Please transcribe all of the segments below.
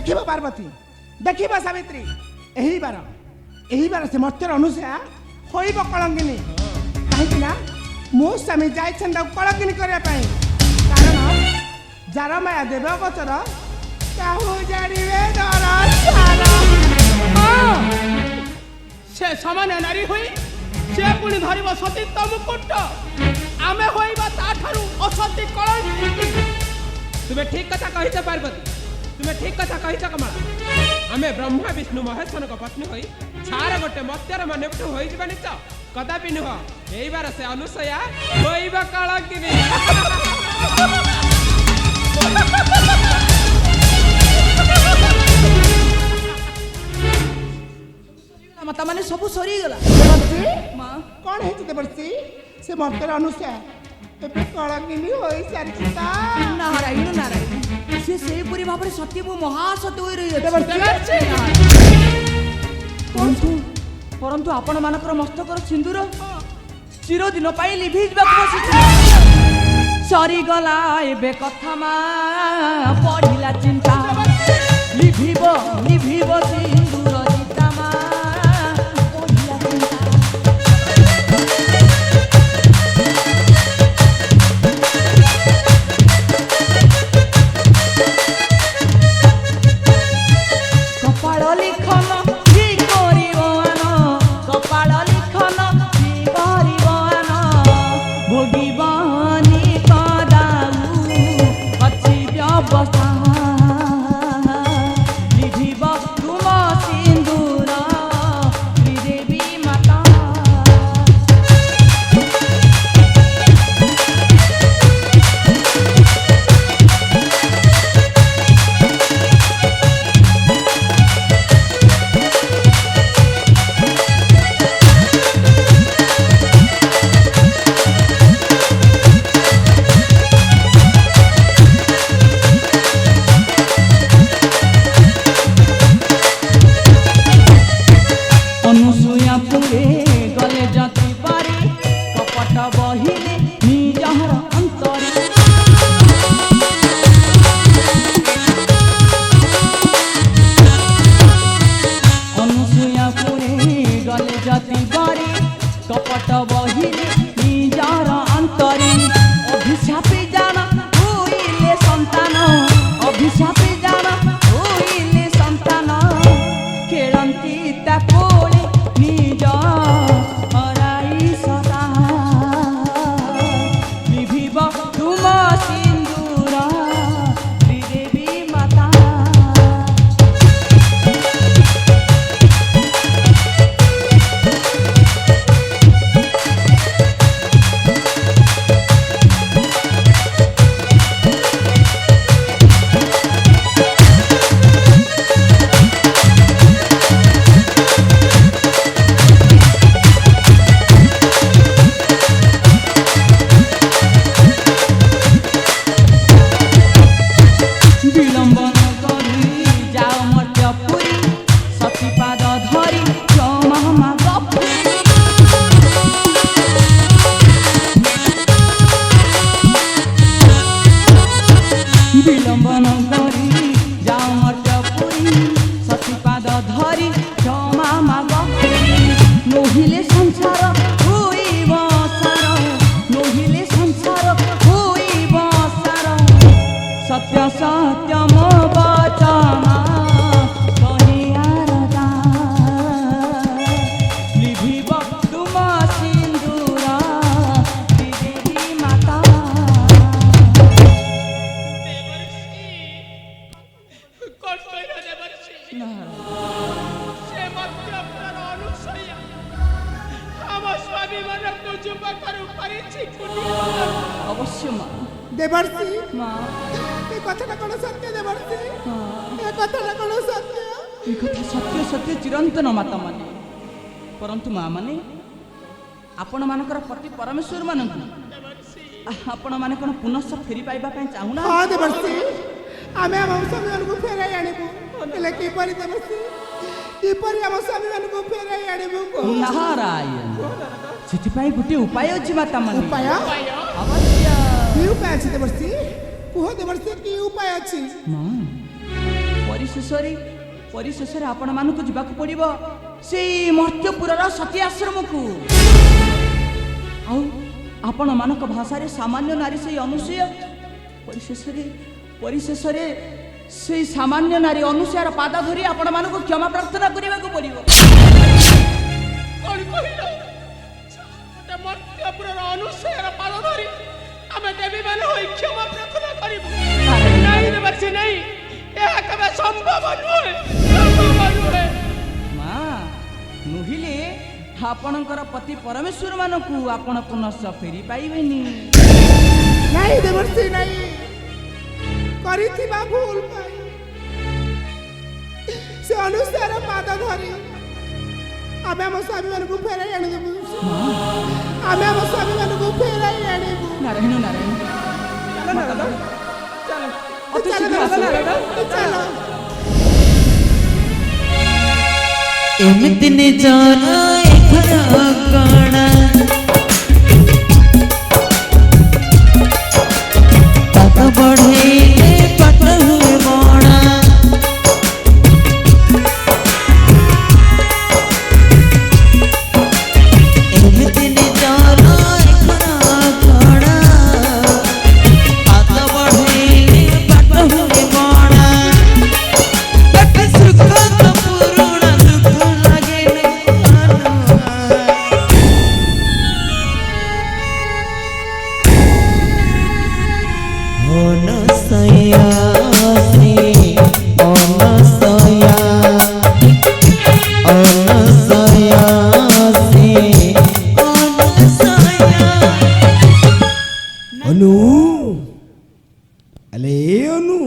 देखिब पार्वती देखिब सावित्री यही बार से मर्त्यर अनुसया होइब कलंकिनी कहीं मो स्वामी जाई कलंकिनी करने कारण जार माया देव गोचर काहू जानिबे से सामान्य नारी हुई से पुणी धरिब सतीत्व मुकुट आमे होइबा ताठारु असती कलंकिनी। तुम्हें ठीक कथा कहिଛ पार्वती तुम्हें ठीक कथा कहिଛ कमला आमे ब्रह्मा विष्णु महेश्वर को पत्नी होई छार गोटे मत्यर माने होई जबा निच कदापि नुह एई बार से अनुसया होइबा कलंकिनी। माता माने सब सरी गला मां कौन है देवर्षि से मर्त्यर अनुसया एबे कलंकिनी होई सारिता नारायण नारायण से सेही पुरी भाबरे सत्यव महासत्य होई रही परंतु आपण मानकर मस्तकर सिंदूर चिरदिन पाई लिभि जबाक बसिछि सरी गला एबे कथा मा पढिला चिंता लिभिब सिंदूर जीता मा पढिला चिंता कपाल लिखन की करिवान कपाल लिखन की करिवान भोगिबानी कदाऊ अछि व्यवस्था लिभिब तुम सिंदूर श्रीदेवी माता अनुसुया पुरे गले जाति पारे कपट बहिले निजहर अंतरे अनुसुया पुरे गले जाति पारे कपट बहिले निजहर अंतरे अभिशापी जाना होइले संतान अभिशापी जाना होइले संतान केरंती ताकोले निज हराई सदा लिभिब तुम सिंदूर श्रीदेवी माता विलंबन करी जाओ मर्त्यपुरी सतीपाद धरी क्षमा गपुरी विलंबन करी जाओ मर्त्यपुरी सतीपाद धरी क्षमा गपुरी नोहिले संसार होइब सार नोहिले संसार होइब सार सत्य सत्य मो वचन कहियारदा लिभिब तुम सिंदूर श्रीदेवी माता देवर्षि से मत्यर अनुसया हम स्वामी मन को जुबा करू परिछि अवश्य माँ देवर्षि माँ ए कथाटा कोन सत्य देवर्षि ए कथाटा कोन सत्य ये कथा सत्य सत्य चिरंतन माता माने परंतु माँ माने आपण मानकर पति परमेश्वर मानकु आपण माने कोन पुनः फेरी पाइबा पय चाहुना हां देवर्षि आमे हम स्वामी को फेराई आनिबु ले की परि देवर्षि की परि हम स्वामी को फेराई आनिबु नारायण सेति पाई गुटे उपाय अछि माता माने उपाय अवश्य की उपाय अछि देवर्षि कुह देवर्षि की उपाय अछि मां ପରିଶେଷରେ ଆପଣମାନଙ୍କୁ ଯିବାକୁ ପଡ଼ିବ ସେଇ ମର୍ତ୍ତ୍ୟପୁରର ସତୀ ଆଶ୍ରମକୁ। ଆଉ ଆପଣମାନଙ୍କ ଭାଷାରେ ସାମାନ୍ୟ ନାରୀ ସେଇ ଅନୁସୂୟା, ପରିଶେଷରେ ସେଇ ସାମାନ୍ୟ ନାରୀ ଅନୁସୂୟାର ପାଦ ଧରି ଆପଣମାନଙ୍କୁ କ୍ଷମା ପ୍ରାର୍ଥନା କରିବାକୁ ପଡ଼ିବ। କଣ କହିଲ? ଗୋଟେ ମର୍ତ୍ତ୍ୟପୁରର ଅନୁସୂୟାର ପାଦ ଧରି ଆମେ ଦେବୀମାନେ ହୋଇ କ୍ଷମା ପ୍ରାର୍ଥନା କରିବୁ? ନାଇଁ ଦେବର୍ଷି ନାଇଁ, ଏହା କେବେ ସମ୍ଭବ ନୁହେଁ। ମା ନୁହିଲେ ଆପଣଙ୍କର ପତି ପରମେଶ୍ୱର ମାନଙ୍କୁ ଆପଣ ପୁନଶ୍ଚ ଫେରି ପାଇବେନି। ନାଇଁ ଦେବର୍ଷି ନାଇଁ, କରିଥିବା ଭୁଲ ପାଇଁ ସେ ଅନୁସାର ପାଦ ଧରି ଆମେ ଆମ ସ୍ୱାମୀ ମାନଙ୍କୁ ଫେରାଇ ଆଣିଦେବୁ। ଆମେ ଆମ ସ୍ୱାମୀ ମାନଙ୍କୁ ଫେରାଇ ଆଣିବୁ। ନାରାୟଣ ଅତି ଶୀଘ୍ର ଚାଲ। ଏମିତି ନିଜର ଏଥର କଣ ପାଦ ବଢ଼େଇଲେ ପାଦ ହୁଏ ବଣା। ଏମିତି ନିଜର ଏଥର କଣ ପାଦ ବଢ଼େଇଲେ ପାଦ ହୁଏ ବଣା। ସୁଖ ତ ପୁରୁଣା ଦୁଃଖ ଲାଗେ ଅନସୟା अनु, अले अनु,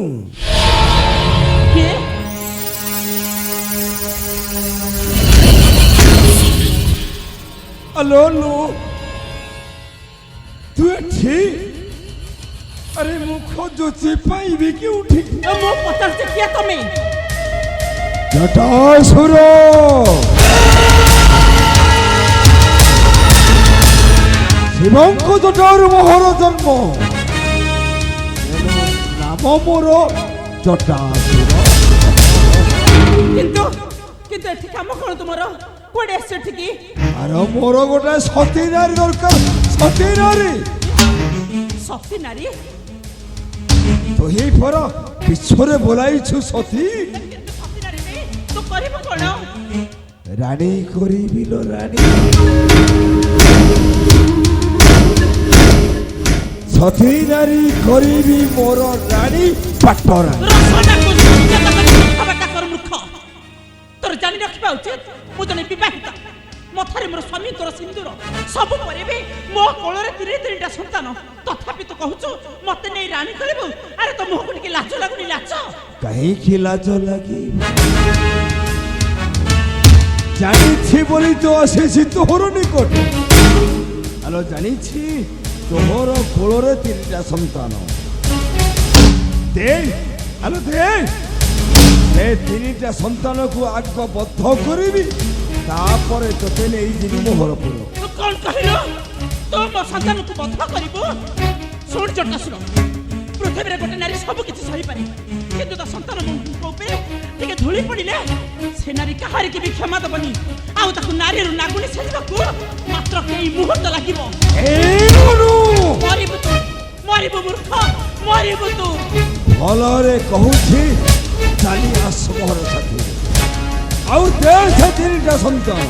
अलो अनु, तू एठी? अरे मु खोजुची पाइबी कि उठी? ମୁଁ ପଚାରୁଛି କିଏ ତମେ? जटासुर शिवंको जटारु मोहर जन्म नाम मोर जटासुर। କିନ୍ତୁ ଏଠି କାମ କଣ ତୁମର? କୁଆଡ଼େ ଆସିଛ ଏଠିକି? ଆରେ ମୋର ଗୋଟେ ସତୀ ନାରୀ ଦରକାର। ସତୀ ନାରୀ ସତୀ ନାରୀ? তো এই পর পিছরে বলাইছু সতী ସତୀ ନାରୀ ନେଇ ତୁ କରିବୁ କଣ? রানী করিবিল রানী। সতী নারী করিবি মোর রানী পাটরা। মূর্খ তোর জানি রখিবা উচিত ମୁଁ ଜଣେ ବିବାହିତା। ମଥାରେ ମୋର ସ୍ୱାମୀଙ୍କର ସିନ୍ଦୁର ସବୁ ପରେ ବି ମୋ କୋଳରେ ତିନିଟା ସନ୍ତାନ, ତଥାପି ତୁ କହୁଛୁ ମତେ ନେଇ ରାଣୀ କରିବୁ? ଆରେ ତ ମୁହଁକୁ ଟିକେ ଲାଜ ଲାଗୁନି? ଲାଜ কাহিকি লাজ লাগি জানিছি বলি তো আসিছি তোর নিকট। আলো জানিছি তোর কোলরে তিনটা সন্তান। দে আলো দে, এ তিনটা সন্তানকু আজ্ঞাবদ্ধ করিবি, তারপরে তোকে নেই যিনি মোহরপুর। ତୁ କଣ କହିଲୁ? ତୁ ମୋ ସନ୍ତାନକୁ ବଧ କରିବୁ? ଶୁଣ ଜଟାସୁର, ପୃଥିବୀରେ ଗୋଟେ ନାରୀ ସବୁ କିଛି ସହିପାରେ, କିନ୍ତୁ ତା ସନ୍ତାନ ଉପରେ ଟିକେ ଧୂଳି ପଡ଼ିଲେ ସେ ନାରୀ କାହାରିକି ବି କ୍ଷମା ଦେବନି। ଆଉ ତାକୁ ନାରୀରୁ ନାଗୁଣି ସାଜିବାକୁ ମାତ୍ର କେଇ ମୁହୂର୍ତ୍ତ ଲାଗିବ। ମରିବୁ ତୁ, ମରିବୁ ମୂର୍ଖ, ମରିବୁ ତୁ। ଭଲରେ କହୁଛି ଚାଲି ଆସ ମୋହର ସାଥୀ। ଆଉ ଦେ ସେ ତିନିଟା ସନ୍ତାନ।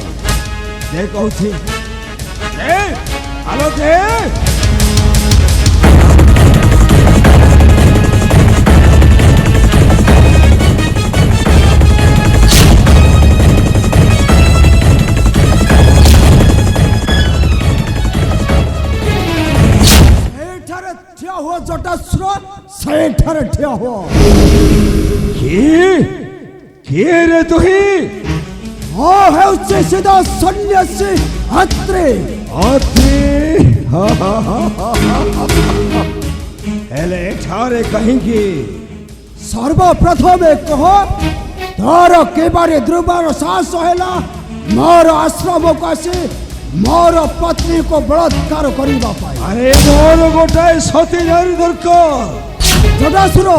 ଦେ କହୁଛି, ଦେ ଆଲୋ ଦେ। ଠିଆ ହୁଅ ଜଟାସୁର, ସେଠାରେ ଠିଆ ହୁଅ। କିଏ ରେ ତୁହି? ମୁଁ ହେଉଛି ସିଧା ସନ୍ନ୍ୟାସୀ ଅତ୍ରି। ଅତ୍ରି ହେଲେ ଏଠାରେ କାହିଁକି? ସର୍ବପ୍ରଥମେ କହ, ତୋର କିପରି ଧ୍ରୁବର ସାହସ ହେଲା ମୋର ଆଶ୍ରମକୁ ଆସି ମୋର ପତ୍ନୀକୁ ବଳାତ୍କାର କରିବା ପାଇଁ? ଆରେ ମୋର ଗୋଟାଏ ସତୀ ନାରୀ ଦରକାର। ଜଟାସୁର,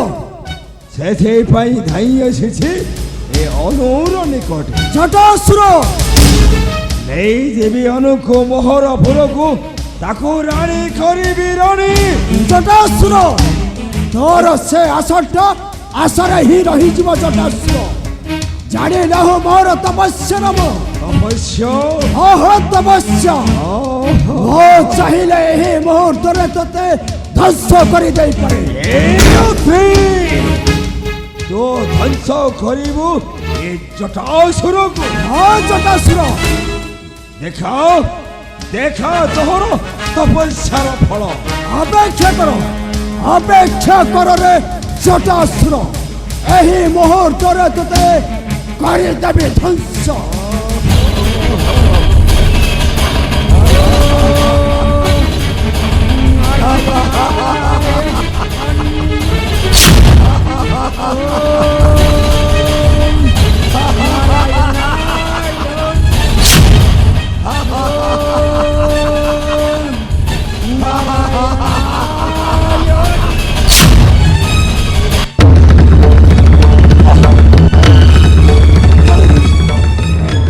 ସେଥିପାଇଁ ଧାଇଁ ଆସିଛି ଏ ଅନୁର ନିକଟ। ଜଟାସୁର ନେଇଯିବି ଅନୁକୁ ମୋହରପୁରକୁ, ତାକୁ ରାଣୀ କରିବି ରାଣୀ। ଜଟାସୁର ତୋର ସେ ଆଶାଟା ଆଶାରେ ହିଁ ରହିଯିବ। ଜଟାସୁର ଜାଣିନାହୁ ମୋର ତପସ୍ୟା ନାମ। ଅବଶ୍ୟ ଓହୋ ତପସ୍ୟା। ମୁଁ ଚାହିଁଲେ ଏହି ମୁହୂର୍ତ୍ତରେ ତୋତେ ଧ୍ୱଂସ କରିଦେଇପାରେ। ତୁ ଧ୍ୱଂସ କରିବୁ ଏ ଜଟାସୁରକୁ। ହଁ ଜଟାସୁର ଦେଖା ଦେଖା ତୋର ତପସ୍ୟାର ଫଳ। ଅପେକ୍ଷା କର ରେ ଜଟାସୁର। ଏହି ମୁହୂର୍ତ୍ତରେ ତୋତେ କରିଦେବି ଧ୍ୱଂସ।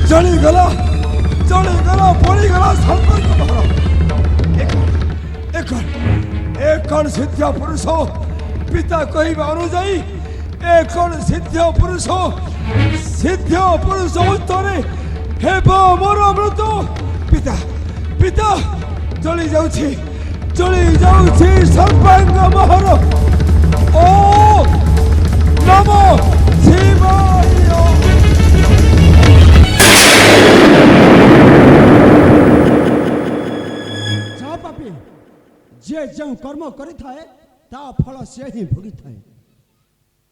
ଜଳିଗଲା ପଡ଼ିଗଲା ସମ୍ପର୍କ ମୋର। ଏ କଣ ସିଦ୍ଧ ପୁରୁଷ? ପିତା କହିବା ଅନୁଯାୟୀ ଏ କଣ ସିଦ୍ଧ ପୁରୁଷ? ସିଦ୍ଧ ପୁରୁଷ ଉତ୍ତରେ ହେବ ମୋର ମୃତ୍ୟୁ। ପିତା ଜଳି ଯାଉଛି ସର୍ବାଙ୍ଗ ମୋହର। ଓ ନମ ଶିବାୟ। ଯେ ଯେଉଁ କର୍ମ କରିଥାଏ ତା ଫଳ ସେ ହିଁ ଭୋଗିଥାଏ।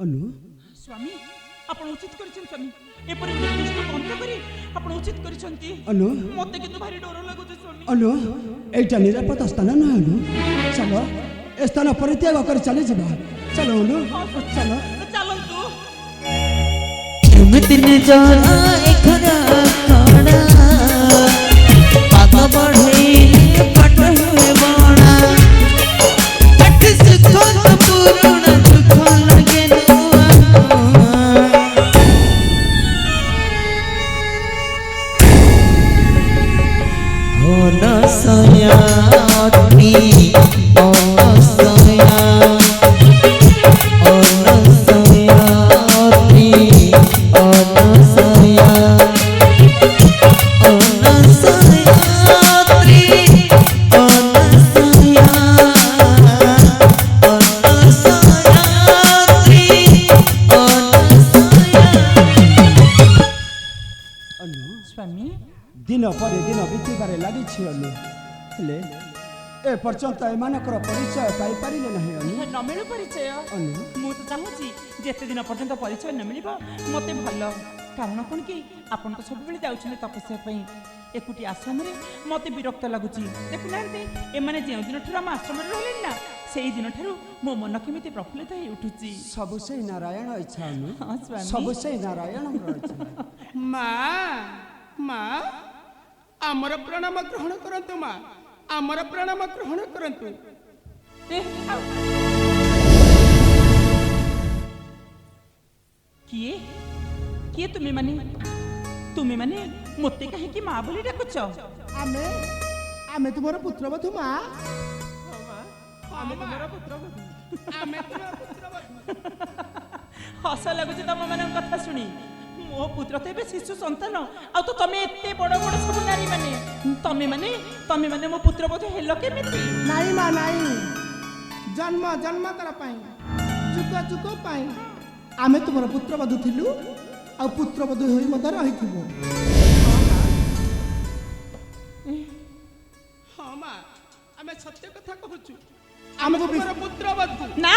ଅନୁ ସ୍ୱାମୀ ଆପଣ ଉଚିତ କରିଛନ୍ତି ସ୍ୱାମୀ। ଏପରି ନିର୍ଦ୍ଦିଷ୍ଟ ବନ୍ଦ କରି ଆପଣ ଉଚିତ କରିଛନ୍ତି। ଅନୁ ମତେ କିନ୍ତୁ ଭାରି ଡର ଲାଗୁଛି ସ୍ୱାମୀ। ଅନୁ ଏଇଟା ନିରାପଦ ସ୍ଥାନ ନୁହେଁ। ଅନୁ ଚାଲ ଏ ସ୍ଥାନ ପରିତ୍ୟାଗ କରି ଚାଲିଯିବା। ଚାଲ ଅନୁ ଚାଲ। ଚାଲନ୍ତୁ। ଏମିତି ନିଜର ଏଖରା ଖଡ଼ା ପାଦ ବଢ଼େଇଲେ ପାଟ ହୁଏ ବଣା। ପାଟି ସୁଖ ତ ପୁରୁଣା ଦୁଃଖ ଲାଗେ ନୂଆ ଅନସୟା ଅତି ଅନସୟା ଅନସୟା ଅତି ଅନସୟା ସ୍ୱାମୀ ଦିନ ପରେ ଦିନ ବିତିବାରେ ଲାଗିଛି ଅନୁ। ହେଲେ ଏ ପର୍ଯ୍ୟନ୍ତ ଏମାନଙ୍କର ପରିଚୟ ପାଇପାରିଲେ ନାହିଁ ଅନୁ। ନ ମିଳୁ ପରିଚୟ। ଅନୁ ମୁଁ ତ ଚାହୁଁଛି ଯେତେ ଦିନ ପର୍ଯ୍ୟନ୍ତ ପରିଚୟ ନ ମିଳିବ ମତେ ଭଲ। କାରଣ କ'ଣ କି ଆପଣ ତ ସବୁବେଳେ ଯାଉଛନ୍ତି ତପସ୍ୟା ପାଇଁ ଏକୁଟି ଆଶ୍ରମରେ। ମତେ ବିରକ୍ତ ଲାଗୁଛି। ଦେଖୁନାହାନ୍ତି ଏମାନେ ଯେଉଁ ଦିନଠାରୁ ଆମ ଆଶ୍ରମରେ ରହିଲେଣି ନା ସେଇ ଦିନଠାରୁ ମୋ ମନ କେମିତି ପ୍ରଫୁଲ୍ଲିତ ହେଇ ଉଠୁଛି। ସବୁ ସେଇ ନାରାୟଣ ଇଚ୍ଛା ଅନୁ। ହଁ ସ୍ୱାମୀ। ସବୁ ସେଇ ନାରାୟଣଙ୍କର ଇଚ୍ଛା। ମା ଆମର ପ୍ରଣାମ ଗ୍ରହଣ କରନ୍ତୁ। ମା ଆମର ପ୍ରଣାମ ଗ୍ରହଣ କରନ୍ତୁ। କିଏ କିଏ ତୁମେ ମାନେ ମୋତେ କାହିଁକି ମା ବୋଲି ଡାକୁଛ? ଆମେ ତୁମର ପୁତ୍ରବଧୂ ମା। ହସ ଲାଗୁଛି ତମ ମାନଙ୍କ କଥା ଶୁଣି। ମୋ ପୁତ୍ର ତ ଏବେ ଶିଶୁ ସନ୍ତାନ। ଆଉ ତ ତମେ ଏତେ ବଡ଼ ବଡ଼ ସବୁ ନାରୀ ତମେ ମାନେ ମୋ ପୁତ୍ର ବୋଧେ ହେଲ କେମିତି? ନାଇଁ ମା ନାଇଁ, ଜନ୍ମ ଜନ୍ମାନ୍ତର ପାଇଁ ଯୁଗ ଯୁଗ ପାଇଁ ଆମେ ତୁମର ପୁତ୍ରବଧୂ ଥିଲୁ ଆଉ ପୁତ୍ରବଧୂ ହୋଇ ମଧ୍ୟ ରହିଥିବୁ। ହଁ ମା ଆମେ ସତ୍ୟ କଥା କହୁଛୁ। ଆମକୁ ତୁମର ପୁତ୍ରବଧୂ। ନା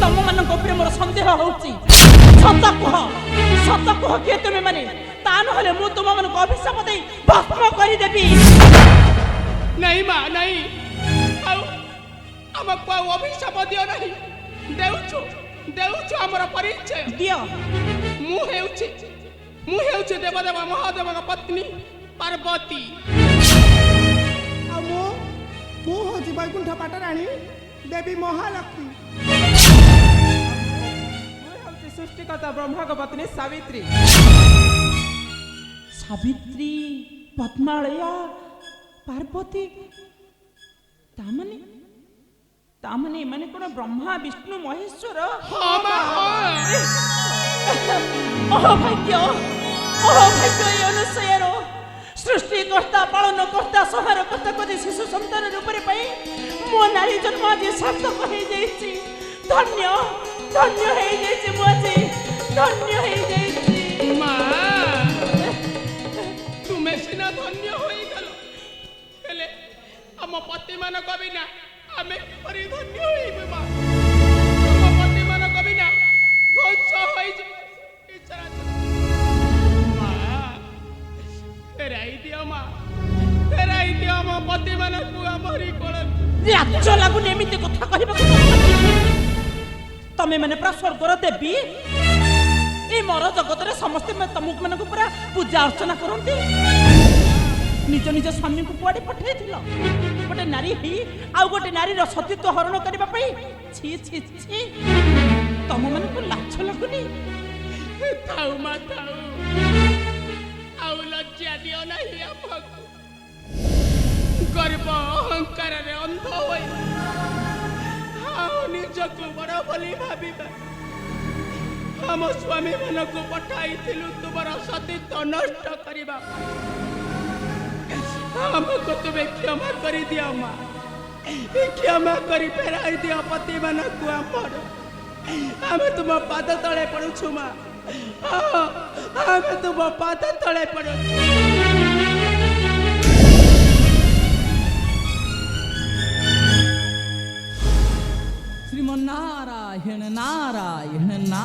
ତମ ମାନଙ୍କ ଉପରେ ମୋର ସନ୍ଦେହ ହଉଛି। ସତ କୁହ କିଏ ତୁମେ ମାନେ? ତା ନହେଲେ ମୁଁ ତୁମ ମାନଙ୍କୁ ଅଭିଶାପ ଦେଇ ଭସ୍ମ କରିଦେବି। ନାଇଁ ମା ନାଇଁ, ଆଉ ଆମକୁ ଆଉ ଅଭିଶାପ ଦିଅ ନାହିଁ। ଦେଉଛୁ ଆମର ପରିଚୟ ଦିଅ। ମୁଁ ହେଉଛି ଦେବଦେବ ମହାଦେବଙ୍କ ପତ୍ନୀ ପାର୍ବତୀ। ଆଉ ମୁଁ ହଉଛି ବୈକୁଣ୍ଠ ପାଟରାଣୀ ଦେବୀ ମହାଲକ୍ଷ୍ମୀ। ସୃଷ୍ଟିକର୍ତ୍ତା ବ୍ରହ୍ମାଙ୍କ ପତ୍ନୀ ସାବିତ୍ରୀ। ସାବିତ୍ରୀ, ପଦ୍ମାଳୟା, ପାର୍ବତୀ, ତାମାନେ ଏମାନେ କଣ ବ୍ରହ୍ମା ବିଷ୍ଣୁ ମହେଶ୍ୱର? ଅଭାଗ୍ୟ ଏ ଅନୁସୟାର ସୃଷ୍ଟିକର୍ତ୍ତା ପାଳନକର୍ତ୍ତା ସଂହାରକର୍ତ୍ତା କରି ଶିଶୁ ସନ୍ତାନ ରୂପରେ ପାଇଁ ମୋ ନାରୀ ଜନ୍ମ ଆଜି ସାର୍ଥକ ହେଇଯାଇଛି। ଧନ୍ୟ ହେଇଯାଇଛି ମୁଁ ଆଜି, ଧନ୍ୟ ହେଇଯାଇଛି। ମା ତୁମେ ସିନା ଧନ୍ୟ ହୋଇଗଲ, ହେଲେ ଆମ ପତିମାନଙ୍କ ବିନା ଆମେ କିପରି ଧନ୍ୟ ହୋଇବୁ ମା? ଆମ ପତିମାନଙ୍କ ବିନା ଧ୍ୱଂସ ହୋଇଯିବ ମା। ଫେରାଇ ଦିଅ ମା, ଫେରାଇ ଦିଅ ଆମ ପତିମାନଙ୍କୁ ଆମରି କୋଳକୁ। ଲାଜ ଲାଗୁନି ଏମିତି କଥା କହିବାକୁ? ତମେ ମାନେ ପୁରା ସ୍ୱର୍ଗର ଦେବୀ। এই মর জগତରେ ସମସ୍ତେ ତମକୁ ମାନଙ୍କୁ ପୁରା ପୂଜା ଅର୍ଚ୍ଚନା କରନ୍ତି। ନିଜ ନିଜ ସ୍ୱାମୀଙ୍କୁ କୁଆଡ଼େ ପଠାଇଥିଲ? ଗୋଟେ ନାରୀ ହେଇ ଆଉ ଗୋଟେ ନାରୀର ସତୀତ୍ୱ ହରଣ କରିବା ପାଇଁ? ଛି ଛି ଛି, ତମମାନଙ୍କୁ ଲାଜ ଲାଗୁନି? ଥାଉ ମା ଥାଉ, ଆଉ ଲଜ୍ଜା ଦିଅ ନାହିଁ ଆମକୁ। ଗର୍ବ ଅହଙ୍କାରରେ ଅନ୍ଧ ହୋଇ ଆଉ ନିଜକୁ ବଡ଼ ବୋଲି ଭାବିବା। ଆମ ସ୍ୱାମୀମାନଙ୍କୁ ପଠାଇଥିଲୁ ତୁମର ସତୀତ୍ୱ ନଷ୍ଟ କରିବା। ଆମକୁ ତୁମେ କ୍ଷମା କରିଦିଅ ମା, କ୍ଷମା କରି ଫେରାଇ ଦିଅ ପତିମାନଙ୍କୁ ଆମର। ଆମେ ତୁମ ପାଦ ତଳେ ପଡ଼ୁଛୁ ମା, ଆମେ ତୁମ ପାଦ ତଳେ ପଡ଼ୁଛୁ। ଶ୍ରୀମନ୍ନାରାୟଣ ନାରାୟଣ ନାରାୟଣ।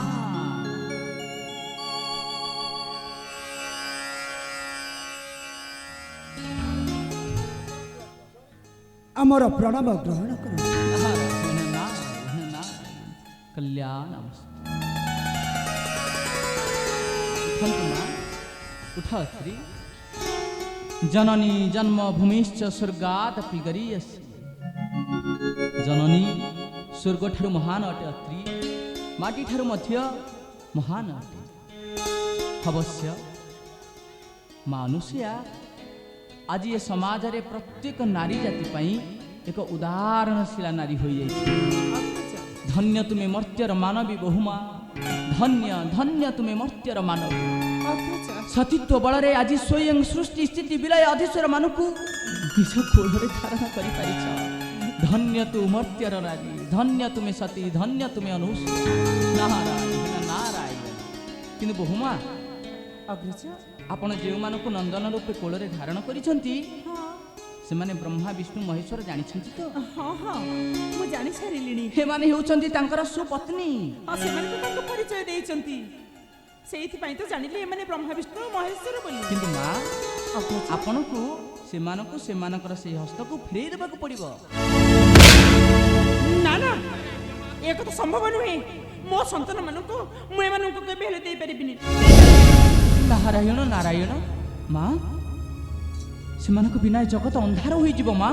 ଆମର ପ୍ରଣାମ ଗ୍ରହଣ କର। ନାରାୟଣ ନାରାୟଣ ନାରାୟଣ କଲ୍ୟାଣ। ଉଠନ୍ତୁ ମା, ଉଠ ସ୍ତ୍ରୀ। ଜନନୀ ଜନ୍ମଭୂମିଶ୍ଚ ସ୍ୱର୍ଗାଦପି ଗରୀୟସୀ। ଜନନୀ ସ୍ୱର୍ଗଠାରୁ ମହାନ ଅଟେ ଅତ୍ରି, ମାଟିଠାରୁ ମଧ୍ୟ ମହାନ ଅଟେ। ଅବଶ୍ୟ ମା ଅନୁସୟା ଆଜି ଏ ସମାଜରେ ପ୍ରତ୍ୟେକ ନାରୀ ଜାତି ପାଇଁ ଏକ ଉଦାହରଣଶୀଳା ନାରୀ ହୋଇଯାଇଛି। ଧନ୍ୟ ତୁମେ ମର୍ତ୍ତ୍ୟର ମାନବୀ ବହୁମା, ଧନ୍ୟ ଧନ୍ୟ ତୁମେ ମର୍ତ୍ତ୍ୟର ମାନବୀ। ସତୀତ୍ୱ ବଳରେ ଆଜି ସ୍ୱୟଂ ସୃଷ୍ଟି ସ୍ଥିତି ବିଲୟ ଅଧୀଶ୍ୱର ମାନଙ୍କୁ ନିଜ କୋଳରେ ଧାରଣ କରିପାରିଛ। ଧନ୍ୟ ତୁ ମର୍ତ୍ତ୍ୟର ନାରୀ, ଧନ୍ୟ ତୁମେ ସତୀ, ଧନ୍ୟ ତୁମେ ଅନୁସୂୟା। ନାରାୟଣ ନାରାୟଣ। କିନ୍ତୁ ବହୁମା, ଆପଣ ଯେଉଁମାନଙ୍କୁ ନନ୍ଦନ ରୂପେ କୋଳରେ ଧାରଣ କରିଛନ୍ତି ସେମାନେ ବ୍ରହ୍ମା ବିଷ୍ଣୁ ମହେଶ୍ୱର ଜାଣିଛନ୍ତି ତ? ହଁ ହଁ, ମୁଁ ଜାଣି ସାରିଲିଣି। ସେମାନେ ହେଉଛନ୍ତି ତାଙ୍କର ସୁପତ୍ନୀ। ସେମାନେ ତ ତାଙ୍କ ପରିଚୟ ଦେଇଛନ୍ତି, ସେଇଥିପାଇଁ ତ ଜାଣିଲେ ଏମାନେ ବ୍ରହ୍ମା ବିଷ୍ଣୁ ମହେଶ୍ୱର ବୋଲି। କିନ୍ତୁ ମା, ଆପଣଙ୍କୁ ସେମାନଙ୍କୁ ସେମାନଙ୍କର ସେହି ହସ୍ତକୁ ଫେରେଇ ଦେବାକୁ ପଡ଼ିବ। ନା ନା, ଏ କଥା ସମ୍ଭବ ନୁହେଁ। ମୋ ସନ୍ତାନ ମାନଙ୍କୁ ମୁଁ ଏମାନଙ୍କୁ କେବେ ହେଲେ ଦେଇପାରିବିନି। ନାରାୟଣ ନାରାୟଣ। ମା, ସେମାନଙ୍କ ବିନା ଜଗତ ଅନ୍ଧାର ହୋଇଯିବ। ମା,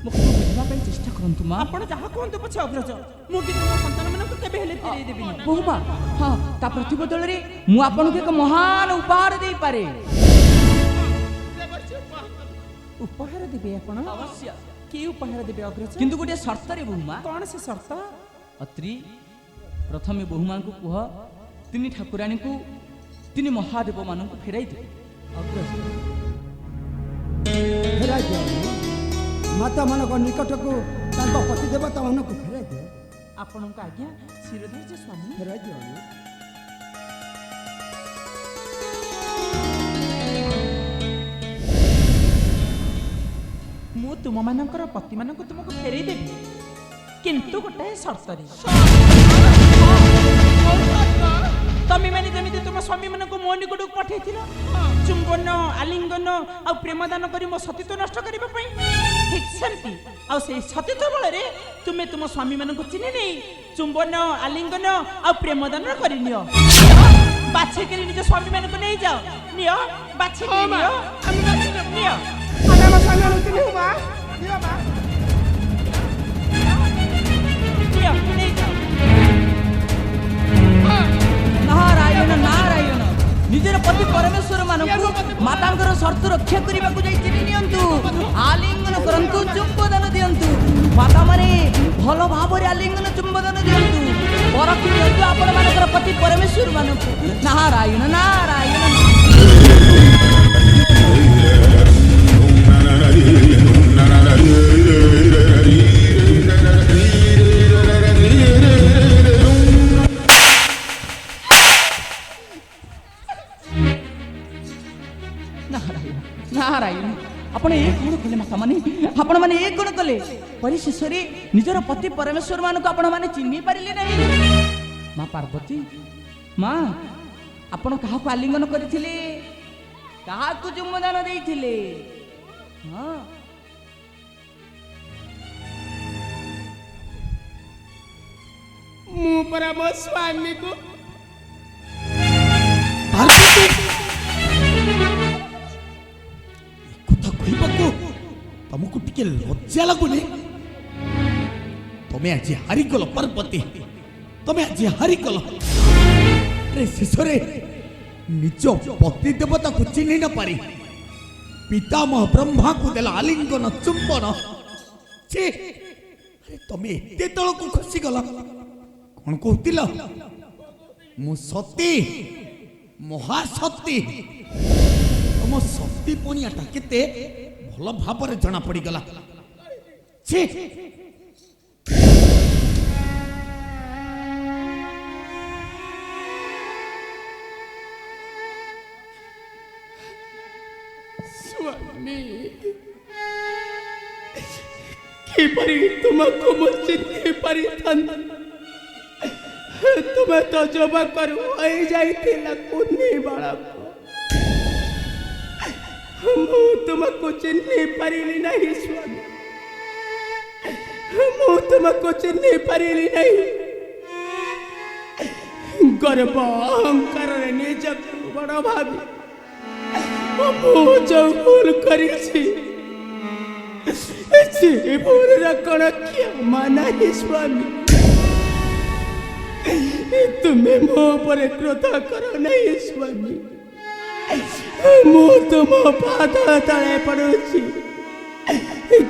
ମୋ କଥା ବୁଝିବା ପାଇଁ ଚେଷ୍ଟା କରନ୍ତୁ ମା। ଆପଣ ଯାହା କୁହନ୍ତୁ ପଛେ ଅଗ୍ରଜ, ମୁଁ କିନ୍ତୁ ମୋ ସନ୍ତାନ ମାନଙ୍କୁ କେବେ ହେଲେ ଫେରେଇ ଦେବିନି। ବହୁ ମା, ହଁ, ତା ପ୍ରତିବଦଳରେ ମୁଁ ଆପଣଙ୍କୁ ଏକ ମହାନ ଉପହାର ଦେଇପାରେ। ଉପହାର ଦେବେ ଆପଣ? ଅବଶ୍ୟ। କି ଉପହାର ଦେବେ ଅଗ୍ରଜ? କିନ୍ତୁ ଗୋଟିଏ ସର୍ତ୍ତରେ ବହୁ ମା। କଣ ସେ ସର୍ତ୍ତ? ଅତ୍ରି, ପ୍ରଥମେ ବହୁମାଙ୍କୁ କୁହ ତିନି ଠାକୁରାଣୀଙ୍କୁ ତିନି ମହାଦେବ ମାନଙ୍କୁ ଫେରାଇ ଦେବେ। ଫେରାଇ ଦିଅ ମାତା ମାନଙ୍କ ନିକଟକୁ ତାଙ୍କ ପତି ଦେବତା ମାନଙ୍କୁ ଫେରାଇ ଦିଅ। ଆପଣଙ୍କ ଆଜ୍ଞା ଶିରଧାର୍ଯ୍ୟ ସ୍ୱାମୀ। ଫେରାଇ ଦିଅ। ମୁଁ ତୁମମାନଙ୍କର ପତିମାନଙ୍କୁ ତୁମକୁ ଫେରେଇ ଦେବି, କିନ୍ତୁ ଗୋଟାଏ ସର୍ତ୍ତରେ। ତମେ ମାନେ ଯେମିତି ତୁମ ସ୍ୱାମୀ ମାନଙ୍କୁ ମୋ ନିକଟକୁ ପଠେଇଥିଲ ଚୁମ୍ବନ ଆଲିଙ୍ଗନ ଆଉ ପ୍ରେମଦାନ କରି ମୋ ସତୀତ୍ୱ ନଷ୍ଟ କରିବା ପାଇଁ, ଠିକ୍ ସେମିତି ଆଉ ସେଇ ସତୀତ୍ୱ ବଳରେ ତୁମେ ତୁମ ସ୍ୱାମୀ ମାନଙ୍କୁ ଚିହ୍ନି ନେଇ ଚୁମ୍ବନ ଆଲିଙ୍ଗନ ଆଉ ପ୍ରେମଦାନ କରିନିଅ। ବାଛିକିରି ନିଜ ସ୍ୱାମୀ ମାନଙ୍କୁ ନେଇଯାଅ। ନିଅ, ବାଛିକିରି ନିଅ, ନିଅ। ଆମେ ଆମ ସ୍ୱାମୀମାନଙ୍କୁ ନିଉ ମା, ନିଅ ମା। ନିଅ, ନେଇଯାଅ। ଶର୍ତ୍ତ ରକ୍ଷା କରିବାକୁ ଯାଇଥିଲି ନିଅନ୍ତୁ ଆଲିଙ୍ଗନ କରନ୍ତୁ ଚୁମ୍ବଦାନ ଦିଅନ୍ତୁ ବାଦାମରେ ଭଲ ଭାବରେ ଆଲିଙ୍ଗନ ଚୁମ୍ବଦାନ ଦିଅନ୍ତୁ ପରଖି ଦିଅନ୍ତୁ ଆପଣମାନଙ୍କର ପତି ପରମେଶ୍ୱର ମାନଙ୍କୁ ନାରାୟଣ ନାରାୟଣ ନାରାୟଣ ଆପଣ ଏ କଣ କଲେ ମାତା ମାନେ ଆପଣ ମାନେ ଏ କଣ କଲେ ପରିଶେଷରେ ନିଜର ପତି ପରମେଶ୍ୱର ମାନଙ୍କୁ ଆପଣ ମାନେ ଚିହ୍ନି ପାରିଲେ ନାହିଁ ମା ପାର୍ବତୀ ମା ଆପଣ କାହାକୁ ଆଲିଙ୍ଗନ କରିଥିଲେ କାହାକୁ ଚୁମ୍ବଦାନ ଦେଇଥିଲେ ହଁ ମୁଁ ପରା ମୋ ସ୍ୱାମୀକୁ କଥା କହିବାକୁ ତମକୁ ଟିକେ ଲଜ୍ଜା ଲାଗୁନି ତମେ ଆଜି ହାରିଗଲ ପାର୍ବତୀ ତମେ ଆଜି ହାରିଗଲ ଶେଷରେ ନିଜ ପତି ଦେବତାକୁ ଚିହ୍ନି ନ ପାରି ପିତାମହ ବ୍ରହ୍ମାକୁ ଦେଲା ଆଲିଙ୍ଗନ ଚୁମ୍ବନ ତମେ ଏତେ ତଳକୁ ଖସିଗଲ କଣ କହୁଥିଲ ମୁଁ ସତୀ ମହାସତୀ ତମ ଶକ୍ତି ପଣିଆଟା କେତେ ଭଲ ଭାବରେ ଜଣା ପଡିଗଲା ସ୍ୱାମୀ କିପରି ତୁମକୁ ମୁଁ ଚିହ୍ନି ପାରିଥାନ୍ତି ତୁମେ ତ ଯୁବକରୁ ହୋଇଯାଇଥିଲା କୁନି ବାଳକ ମୁଁ ତୁମକୁ ଚିହ୍ନି ପାରିଲି ନାହିଁ ସ୍ୱାମୀ ମୁଁ ତୁମକୁ ଚିହ୍ନି ପାରିଲି ନାହିଁ ଗର୍ବ ଅହଙ୍କାରରେ ନିଜକୁ ବଡ଼ ଭାବି ମୁଁ ଯୋଉ ଭୁଲ କରିଛି ସେ ଭୁଲର କଣ କ୍ଷମା ନାହିଁ ସ୍ୱାମୀ ତୁମେ ମୋ ଉପରେ କ୍ରୋଧ କର ନାହିଁ ସ୍ୱାମୀ ମୁଁ ତୁମ ପାଦ ତଳେ ପଡୁଛି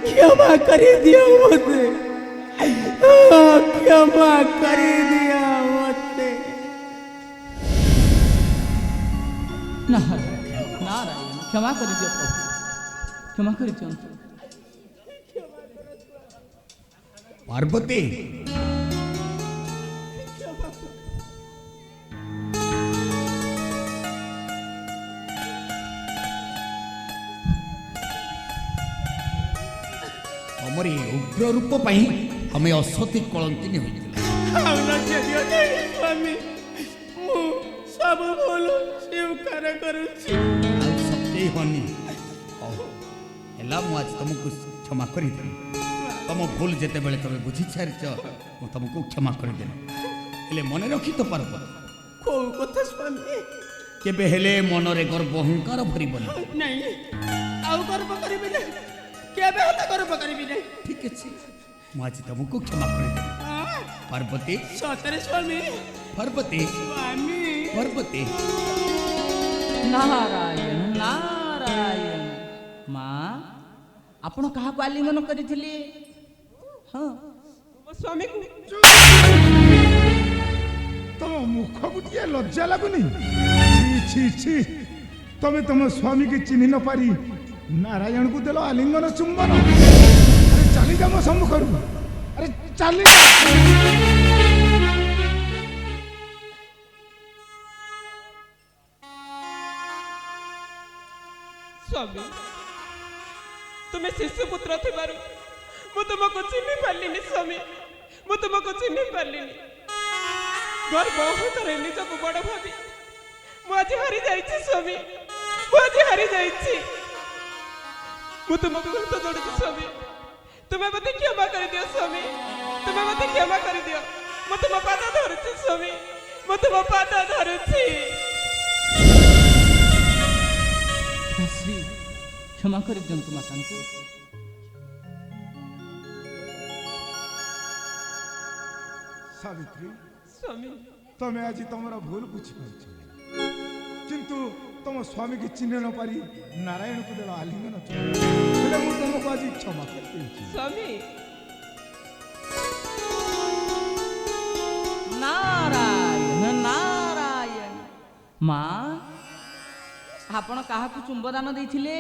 କ୍ଷମା କରିଦିଅ ମତେ କ୍ଷମା କରିଦିଅ ମତେ ନାରାୟଣ କ୍ଷମା କରିଦିଅ ପ୍ରଭୁ କ୍ଷମା କରିଦିଅନ୍ତୁ ପାର୍ବତୀ ତମର ଏ ଉଗ୍ର ରୂପ ପାଇଁ ଆମେ ଅସତୀ କଳଙ୍କିନୀ ହୋଇଥିଲେ ସ୍ୱାମୀ ମୁଁ ସବୁ ଭୁଲ ସ୍ୱୀକାର କରୁଛି ଆଉ ସତ୍ୟ ହନି ହେଲା ମୁଁ ଆଜି ତମକୁ କ୍ଷମା କରିଦେଲି ତମ ଭୁଲ ଯେତେବେଳେ ତମେ ବୁଝି ସାରିଛ ମୁଁ ତମକୁ କ୍ଷମା କରିଦେଲି ହେଲେ ମନେ ରଖି ତ ପାରବ କୋଉ କଥା ସ୍ୱାମୀ କେବେ ହେଲେ ମନରେ ଗର୍ବ ଅହଙ୍କାର ଭରିବନି ନାଇଁ ଆଉ ଗର୍ବ କରିବି ନାହିଁ କେବେ ହେଲେ ଗର୍ବ କରିବି ନାହିଁ ଠିକ ଅଛି ମୁଁ ଆଜି ତମକୁ କ୍ଷମା କରିଦେଲି ପାର୍ବତୀ ସତରେ ସ୍ୱାମୀ ପାର୍ବତୀ ସ୍ୱାମୀ ପାର୍ବତୀ ନାରାୟଣ ନାରାୟଣ ମା ଆପଣ କାହାକୁ ଆଲିଙ୍ଗନ କରିଥିଲେ ହଁ ମୋ ସ୍ୱାମୀକୁ ତମ ମୁଖକୁ ଟିକେ ଲଜ୍ଜା ଲାଗୁନି ଛି ଛି ତମେ ତମ ସ୍ୱାମୀକି ଚିହ୍ନି ନ ପାରି ନାରାୟଣକୁ ଦେଲ ଆଲିଙ୍ଗନ ଚୁମ୍ବନ ଆରେ ଚାଲି ଯା ମୋ ସମ୍ମୁଖରୁ ଆରେ ଚାଲି ସ୍ୱାମୀ ତୁମେ ଶିଶୁପୁତ୍ର ଥିବାରୁ ମୁଁ ତୁମକୁ ଚିହ୍ନି ପାରିଲିନି ସ୍ୱାମୀ ମୁଁ ତୁମକୁ ଚିହ୍ନି ପାରିଲିନି ଗର୍ବ ଅହଙ୍କାରରେ ନିଜକୁ ବଡ଼ ଭାବି ମୁଁ ଆଜି ହାରି ଯାଇଛି ସ୍ୱାମୀ ମୁଁ ଆଜି ହାରି ଯାଇଛି ମୁଁ ତୁମକୁ ହାତ ଯୋଡୁଛି ସ୍ୱାମୀ ତୁମେ ମୋତେ କ୍ଷମା କରିଦିଅ ସ୍ୱାମୀ ତୁମେ ମୋତେ କ୍ଷମା କରିଦିଅ ମୁଁ ତୁମ ପାଦ ଧରୁଛି ସ୍ୱାମୀ ମୁଁ ତୁମ ପାଦ ଧରୁଛି ଶ୍ରୀ କ୍ଷମା କରିଦିଅନ୍ତୁ ମାତାଙ୍କୁ ସାବିତ୍ରୀ ସ୍ୱାମୀ ତମେ ଆଜି ତମର ଭୁଲ ବୁଝିପାରୁଛ କିନ୍ତୁ तुम स्वामी की चिन्ह न पारी नारायण को देला आलिंगन हेले मु तुमको आज क्षमा करते स्वामी नारायण नारायण माँ आपण काहाकु चुंबदान देइथिले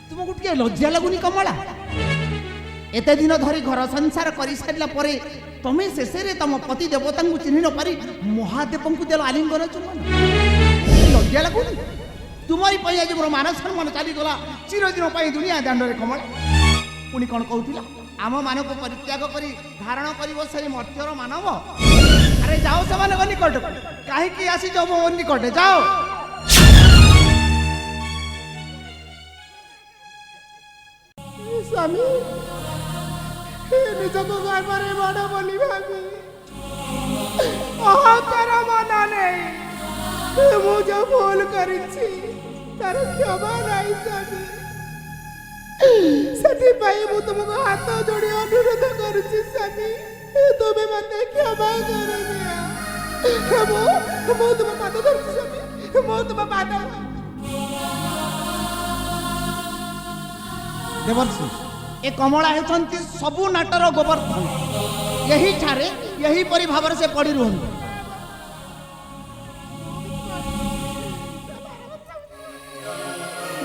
तुमको टिके लज्जा लगुनी कमला एते दिन धरी घर संसार कर सारा पर तुम्हें शेष तुम पति देवता को चिन्ह न पारी महादेव को देल आलिंगन चुम्बन लज्जा लगुनी तुम्हारी आज मोर मान सम्मान चलीगला चिरदिन दुनिया दांडे कमला पुणी कौन कहला आम मान को परित्याग करी धारण कर मर्त्यर मानव अरे जाओ से निकट कहीं आसी जाओ मो निकट जाओ स्वामी निज को गर्भ बड़ बोली भाभी अहंकार मन नहीं मु जो भूल करी तार क्षमा नहीं स्वामी ସେଥିପାଇଁ ମୁଁ ତୁମକୁ ହାତ ଯୋଡ଼ି ଅନୁରୋଧ କରୁଛି ସ୍ୱାମୀ ତୁମେ ମୋତେ କ୍ଷମା କରିଦିଅ ମୁଁ ତୁମ ପାଦ ଧରୁଛି ସ୍ୱାମୀ ମୁଁ ତୁମ ପାଦ ଦେବର୍ଷି ଏ କମଳା ହେଉଛନ୍ତି ସବୁ ନାଟର ଗୋବର୍ଦ୍ଧନ ଏହିଠାରେ ଏହିପରି ଭାବରେ ସେ ପଡ଼ି ରୁହନ୍ତି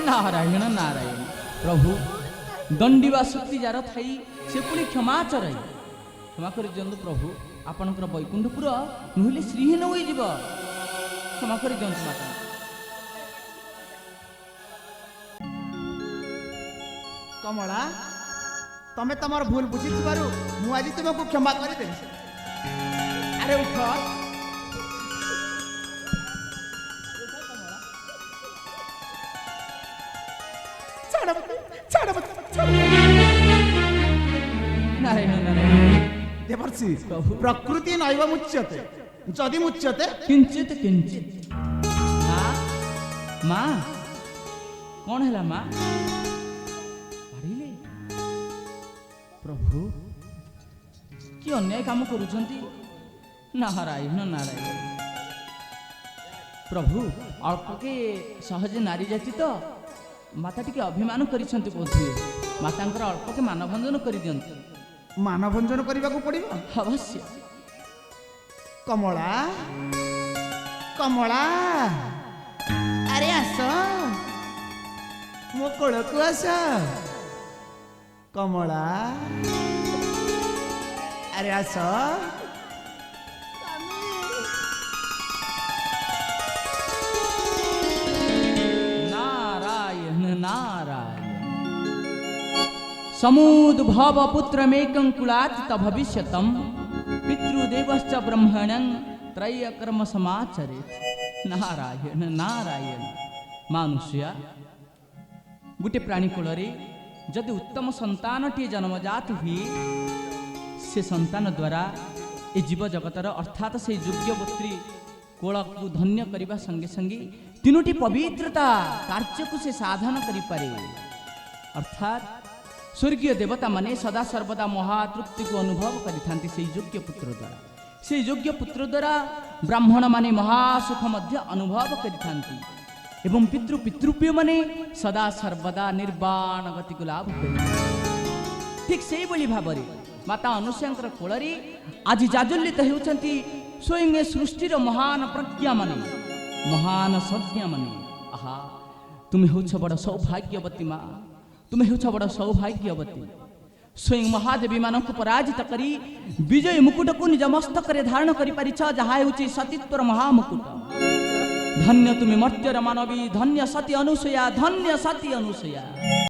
नारायण नारायण प्रभु दंडिवा शक्ति जार थाई से पुणी क्षमा चराई क्षमा कर दियंतु प्रभु आपणकर वैकुंठपुर नुहले श्रीहीन हो जीव क्षमा कर दियंतु माता कमला तमे तमर भूल बुझी थिबारु मु आज तुमको क्षमा कर देली अरे उठ नारायण नारायण देवर्षि प्रकृति नैव मुच्यते जदि मुच्यते किंचित किंचित माँ माँ कौन है माँ प्रभु कि अन्याय काम करुछंती नारायण नारायण प्रभु अल्प के सहज नारी जाति तो माता टिके अभिमान करिसंती बोधुए मातांकर अल्प के मानभंजन करि दियंती मानभंजन करने को पड़ो अवश्य कमला कमला अरे आस मो कोल को आस कमला अरे आस नारायण नारायण समुद्भव पुत्रमेकं कुलात् भविष्यतं पितृदेवश्च ब्रह्मणं त्रयकर्म समाचरेत् नारायण नारायण मानुष्या गोटे प्राणी कूल जदि उत्तम संतानटी जन्मजात हुए से संतान द्वारा ए जीव जगतर अर्थात से योग्यवत्री कोल को धन्य करने संगे संगे तीनोटी पवित्रता कार्य को से साधन करें अर्थात स्वर्गीय देवता माने सदा सर्वदा महातृप्ति को अनुभव करिथांती से योग्य पुत्र द्वारा से योग्य पुत्र द्वारा ब्राह्मण माने महासुख मध्य अनुभव करिथांती एवं पितृ पितृप्य माने सदा सर्वदा निर्वाण गति को लाभ करि ठीक से बली भाबरे माता अनुसुयांकर कोलरी आज जाज्वल्यित हेउचंती स्वयं सृष्टिर महान प्रज्ञा माने महान संज्ञा माने आहा तुम हेउछ बड़ सौभाग्यवती माँ तुम्हें हेउछ बड़ सौभाग्यवती स्वयं महादेवी मानक पराजित करी विजय मुकुट को निज मस्तक धारण करि परिछ जहा हेउछि सतीत्वर महामुकुट धन्य तुम्हें मर्त्यर मानवी धन्य सती अनुसया